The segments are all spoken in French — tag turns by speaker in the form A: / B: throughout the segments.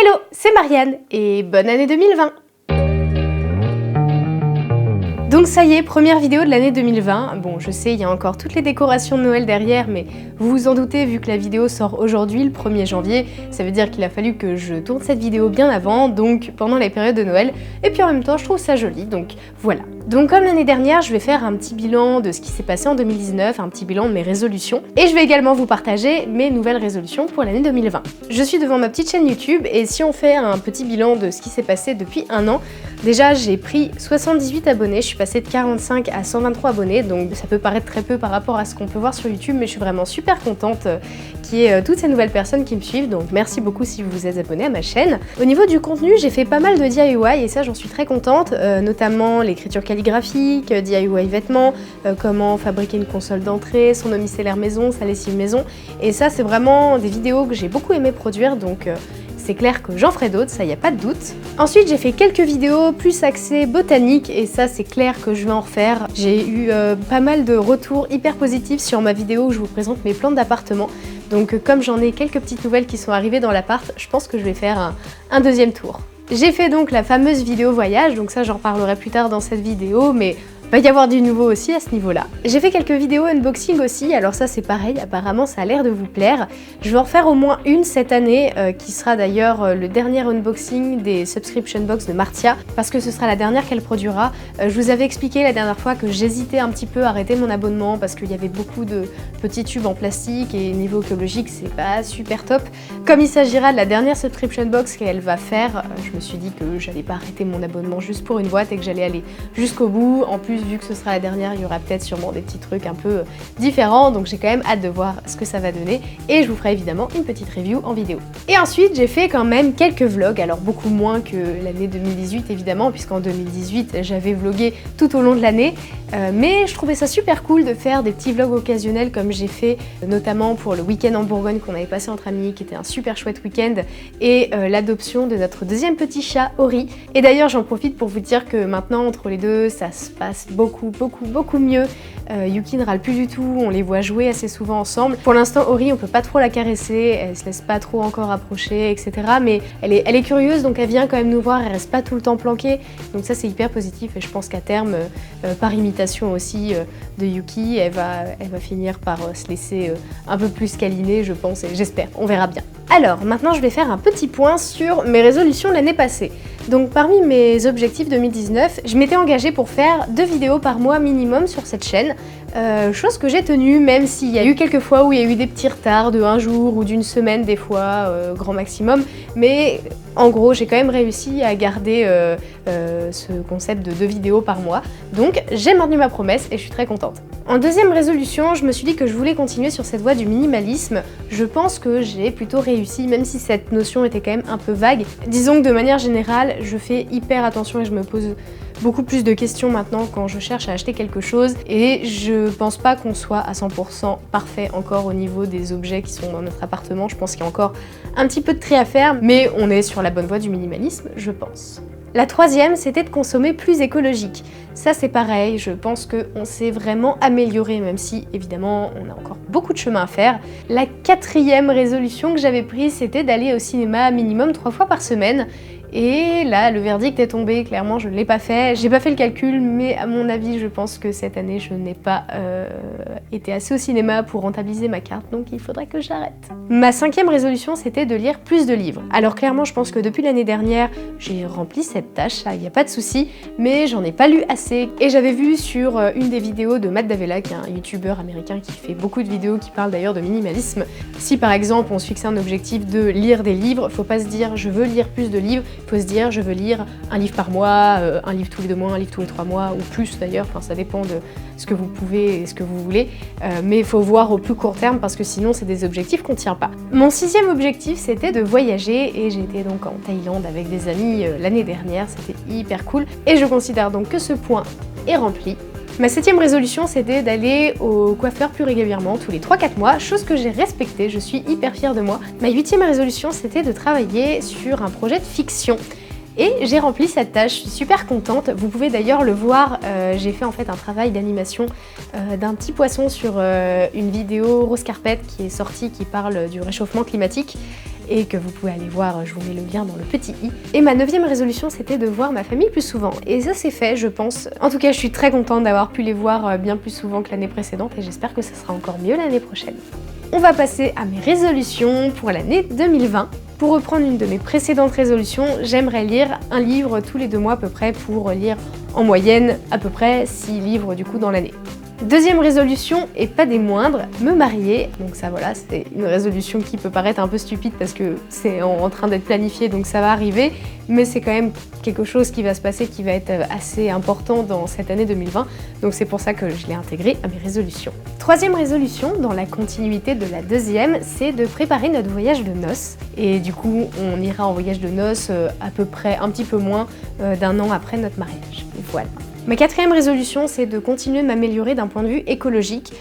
A: Hello, c'est Marianne et bonne année 2020! Donc ça y est, première vidéo de l'année 2020. Bon, je sais, il y a encore toutes les décorations de Noël derrière, mais vous vous en doutez, vu que la vidéo sort aujourd'hui, le 1er janvier, ça veut dire qu'il a fallu que je tourne cette vidéo bien avant, donc pendant les périodes de Noël, et puis en même temps, je trouve ça joli, donc voilà. Donc comme l'année dernière, je vais faire un petit bilan de ce qui s'est passé en 2019, un petit bilan de mes résolutions, et je vais également vous partager mes nouvelles résolutions pour l'année 2020. Je suis devant ma petite chaîne YouTube, et si on fait un petit bilan de ce qui s'est passé depuis un an, déjà j'ai pris 78 abonnés, je suis passée de 45 à 123 abonnés, donc ça peut paraître très peu par rapport à ce qu'on peut voir sur YouTube, mais je suis vraiment super contente qu'il y ait toutes ces nouvelles personnes qui me suivent, donc merci beaucoup si vous vous êtes abonné à ma chaîne. Au niveau du contenu, j'ai fait pas mal de DIY et ça j'en suis très contente, notamment l'écriture calligraphique, DIY vêtements, comment fabriquer une console d'entrée, son eau micellaire maison, sa lessive maison, et ça c'est vraiment des vidéos que j'ai beaucoup aimé produire, donc c'est clair que j'en ferai d'autres, ça y a pas de doute. Ensuite j'ai fait quelques vidéos plus axées botanique et ça c'est clair que je vais en refaire. J'ai eu pas mal de retours hyper positifs sur ma vidéo où je vous présente mes plantes d'appartement. Donc comme j'en ai quelques petites nouvelles qui sont arrivées dans l'appart, je pense que je vais faire un deuxième tour. J'ai fait donc la fameuse vidéo voyage, donc ça j'en reparlerai plus tard dans cette vidéo, mais va y avoir du nouveau aussi à ce niveau-là. J'ai fait quelques vidéos unboxing aussi, alors ça c'est pareil, apparemment ça a l'air de vous plaire. Je vais en refaire au moins une cette année, qui sera d'ailleurs le dernier unboxing des subscription box de Martia, parce que ce sera la dernière qu'elle produira. Je vous avais expliqué la dernière fois que j'hésitais un petit peu à arrêter mon abonnement, parce qu'il y avait beaucoup de petits tubes en plastique, et niveau écologique c'est pas super top. Comme il s'agira de la dernière subscription box qu'elle va faire, je me suis dit que j'allais pas arrêter mon abonnement juste pour une boîte, et que j'allais aller jusqu'au bout. En plus, vu que ce sera la dernière, il y aura peut-être sûrement des petits trucs un peu différents, donc j'ai quand même hâte de voir ce que ça va donner, et je vous ferai évidemment une petite review en vidéo. Et ensuite, j'ai fait quand même quelques vlogs, alors beaucoup moins que l'année 2018 évidemment, puisqu'en 2018 j'avais vlogué tout au long de l'année, mais je trouvais ça super cool de faire des petits vlogs occasionnels comme j'ai fait notamment pour le week-end en Bourgogne qu'on avait passé entre amis, qui était un super chouette week-end, et l'adoption de notre deuxième petit chat, Ori. Et d'ailleurs j'en profite pour vous dire que maintenant entre les deux, ça se passe beaucoup mieux. Yuki ne râle plus du tout, on les voit jouer assez souvent ensemble. Pour l'instant, Ori, on peut pas trop la caresser, elle se laisse pas trop encore approcher, etc. Mais elle est curieuse, donc elle vient quand même nous voir, elle reste pas tout le temps planquée. Donc ça, c'est hyper positif, et je pense qu'à terme, par imitation aussi de Yuki, elle va finir par se laisser un peu plus câliner, je pense, et j'espère, on verra bien. Alors, maintenant, je vais faire un petit point sur mes résolutions de l'année passée. Donc, parmi mes objectifs 2019, je m'étais engagée pour faire 2 vidéos par mois minimum sur cette chaîne. Chose que j'ai tenue, même s'il y a eu quelques fois où il y a eu des petits retards de un jour ou d'une semaine des fois, grand maximum. Mais en gros, j'ai quand même réussi à garder ce concept de 2 vidéos par mois. Donc j'ai maintenu ma promesse et je suis très contente. En deuxième résolution, je me suis dit que je voulais continuer sur cette voie du minimalisme. Je pense que j'ai plutôt réussi, même si cette notion était quand même un peu vague. Disons que de manière générale, je fais hyper attention et je me pose beaucoup plus de questions maintenant quand je cherche à acheter quelque chose, et je pense pas qu'on soit à 100% parfait encore au niveau des objets qui sont dans notre appartement. Je pense qu'il y a encore un petit peu de tri à faire, mais on est sur la bonne voie du minimalisme, je pense. La troisième, c'était de consommer plus écologique. Ça c'est pareil, je pense qu'on s'est vraiment amélioré, même si évidemment on a encore beaucoup de chemin à faire. La quatrième résolution que j'avais prise, c'était d'aller au cinéma minimum 3 fois par semaine. Et là, le verdict est tombé, clairement je ne l'ai pas fait. J'ai pas fait le calcul, mais à mon avis, je pense que cette année, je n'ai pas été assez au cinéma pour rentabiliser ma carte, donc il faudrait que j'arrête. Ma cinquième résolution, c'était de lire plus de livres. Alors clairement, je pense que depuis l'année dernière, j'ai rempli cette tâche, il n'y a pas de souci, mais j'en ai pas lu assez. Et j'avais vu sur une des vidéos de Matt Davella, qui est un youtubeur américain qui fait beaucoup de vidéos qui parlent d'ailleurs de minimalisme. Si par exemple, on se fixe un objectif de lire des livres, faut pas se dire je veux lire plus de livres, il faut se dire je veux lire un livre par mois, un livre tous les 2 mois, un livre tous les 3 mois, ou plus d'ailleurs, enfin ça dépend de ce que vous pouvez et ce que vous voulez, mais il faut voir au plus court terme parce que sinon c'est des objectifs qu'on tient pas. Mon 6e objectif, c'était de voyager, et j'étais donc en Thaïlande avec des amis l'année dernière, c'était hyper cool, et je considère donc que ce point est rempli. Ma 7e résolution, c'était d'aller au coiffeur plus régulièrement, tous les 3-4 mois, chose que j'ai respectée, je suis hyper fière de moi. Ma 8e résolution, c'était de travailler sur un projet de fiction. Et j'ai rempli cette tâche, je suis super contente. Vous pouvez d'ailleurs le voir, j'ai fait en fait un travail d'animation d'un petit poisson sur une vidéo Rose Carpet qui est sortie, qui parle du réchauffement climatique. et que vous pouvez aller voir, je vous mets le lien dans le petit i. Et ma 9e résolution, c'était de voir ma famille plus souvent. Et ça c'est fait, je pense. En tout cas, je suis très contente d'avoir pu les voir bien plus souvent que l'année précédente et j'espère que ça sera encore mieux l'année prochaine. On va passer à mes résolutions pour l'année 2020. Pour reprendre une de mes précédentes résolutions, j'aimerais lire un livre tous les 2 mois à peu près pour lire en moyenne à peu près 6 livres du coup dans l'année. Deuxième résolution, et pas des moindres, me marier. Donc ça voilà, c'est une résolution qui peut paraître un peu stupide parce que c'est en train d'être planifié donc ça va arriver, mais c'est quand même quelque chose qui va se passer qui va être assez important dans cette année 2020, donc c'est pour ça que je l'ai intégré à mes résolutions. Troisième résolution, dans la continuité de la deuxième, c'est de préparer notre voyage de noces. Et du coup, on ira en voyage de noces à peu près un petit peu moins d'1 an après notre mariage. Voilà. Ma 4e résolution, c'est de continuer de m'améliorer d'un point de vue écologique.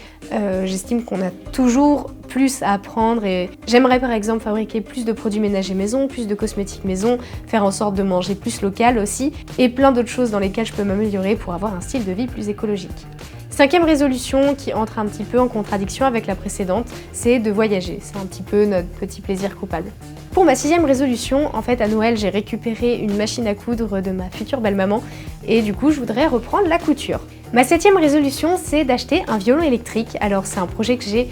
A: J'estime qu'on a toujours plus à apprendre et j'aimerais par exemple fabriquer plus de produits ménagers maison, plus de cosmétiques maison, faire en sorte de manger plus local aussi et plein d'autres choses dans lesquelles je peux m'améliorer pour avoir un style de vie plus écologique. 5e résolution qui entre un petit peu en contradiction avec la précédente, c'est de voyager. C'est un petit peu notre petit plaisir coupable. Pour ma 6e résolution, en fait à Noël j'ai récupéré une machine à coudre de ma future belle-maman et du coup je voudrais reprendre la couture. Ma 7e résolution, c'est d'acheter un violon électrique. Alors c'est un projet que j'ai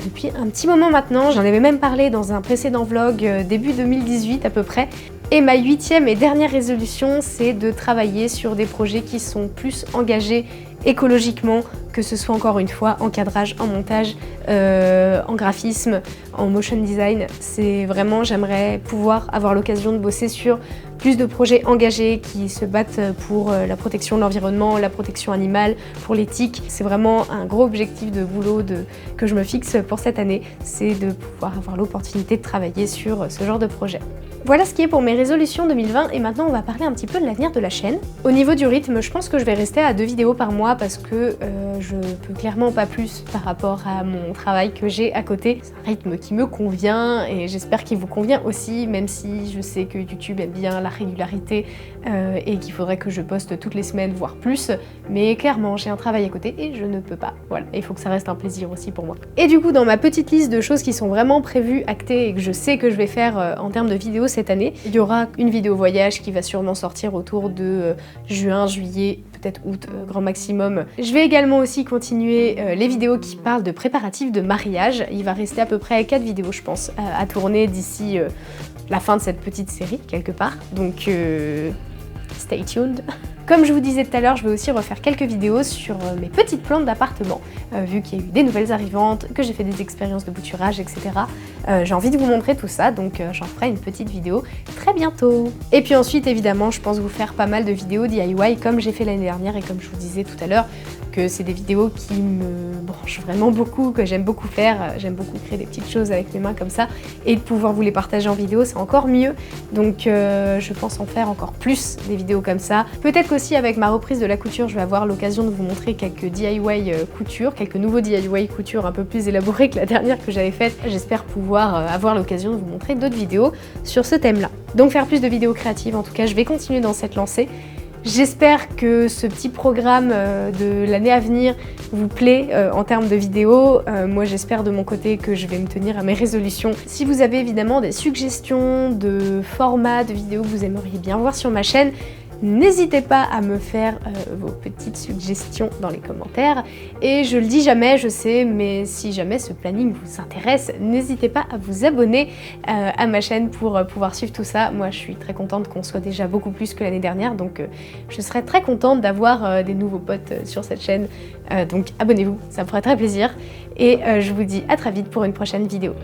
A: depuis un petit moment maintenant, j'en avais même parlé dans un précédent vlog début 2018 à peu près. Et ma 8e et dernière résolution, c'est de travailler sur des projets qui sont plus engagés écologiquement, que ce soit encore une fois en cadrage, en montage, en graphisme, en motion design. C'est vraiment, j'aimerais pouvoir avoir l'occasion de bosser sur plus de projets engagés qui se battent pour la protection de l'environnement, la protection animale, pour l'éthique. C'est vraiment un gros objectif de boulot que je me fixe pour cette année, c'est de pouvoir avoir l'opportunité de travailler sur ce genre de projet. Voilà ce qui est pour mes résolutions 2020 et maintenant on va parler un petit peu de l'avenir de la chaîne. Au niveau du rythme, je pense que je vais rester à 2 vidéos par mois parce que je peux clairement pas plus par rapport à mon travail que j'ai à côté. C'est un rythme qui me convient et j'espère qu'il vous convient aussi, même si je sais que YouTube aime bien la régularité et qu'il faudrait que je poste toutes les semaines, voire plus. Mais clairement, j'ai un travail à côté et je ne peux pas. Voilà, il faut que ça reste un plaisir aussi pour moi. Et du coup, dans ma petite liste de choses qui sont vraiment prévues, actées et que je sais que je vais faire en termes de vidéos cette année, il y aura une vidéo voyage qui va sûrement sortir autour de juin, juillet, peut-être août, grand maximum. Je vais également aussi continuer les vidéos qui parlent de préparatifs de mariage. Il va rester à peu près 4 vidéos, je pense, à tourner d'ici la fin de cette petite série, quelque part. Donc, stay tuned. Comme je vous disais tout à l'heure, je vais aussi refaire quelques vidéos sur mes petites plantes d'appartement, vu qu'il y a eu des nouvelles arrivantes, que j'ai fait des expériences de bouturage, etc. J'ai envie de vous montrer tout ça, donc j'en ferai une petite vidéo très bientôt. Et puis ensuite, évidemment, je pense vous faire pas mal de vidéos DIY comme j'ai fait l'année dernière et comme je vous disais tout à l'heure, que c'est des vidéos qui me branchent vraiment beaucoup, que j'aime beaucoup faire. J'aime beaucoup créer des petites choses avec mes mains comme ça et de pouvoir vous les partager en vidéo, c'est encore mieux. Donc je pense en faire encore plus des vidéos comme ça. Peut-être qu'aussi avec ma reprise de la couture, je vais avoir l'occasion de vous montrer quelques DIY couture, quelques nouveaux DIY couture un peu plus élaborés que la dernière que j'avais faite. J'espère pouvoir avoir l'occasion de vous montrer d'autres vidéos sur ce thème-là. Donc faire plus de vidéos créatives, en tout cas je vais continuer dans cette lancée. J'espère que ce petit programme de l'année à venir vous plaît en termes de vidéos. Moi j'espère de mon côté que je vais me tenir à mes résolutions. Si vous avez évidemment des suggestions de formats de vidéos que vous aimeriez bien voir sur ma chaîne, n'hésitez pas à me faire vos petites suggestions dans les commentaires. Et je le dis jamais, je sais, mais si jamais ce planning vous intéresse, n'hésitez pas à vous abonner à ma chaîne pour pouvoir suivre tout ça. Moi, je suis très contente qu'on soit déjà beaucoup plus que l'année dernière, donc je serais très contente d'avoir des nouveaux potes sur cette chaîne. Donc abonnez-vous, ça me ferait très plaisir. Et je vous dis à très vite pour une prochaine vidéo.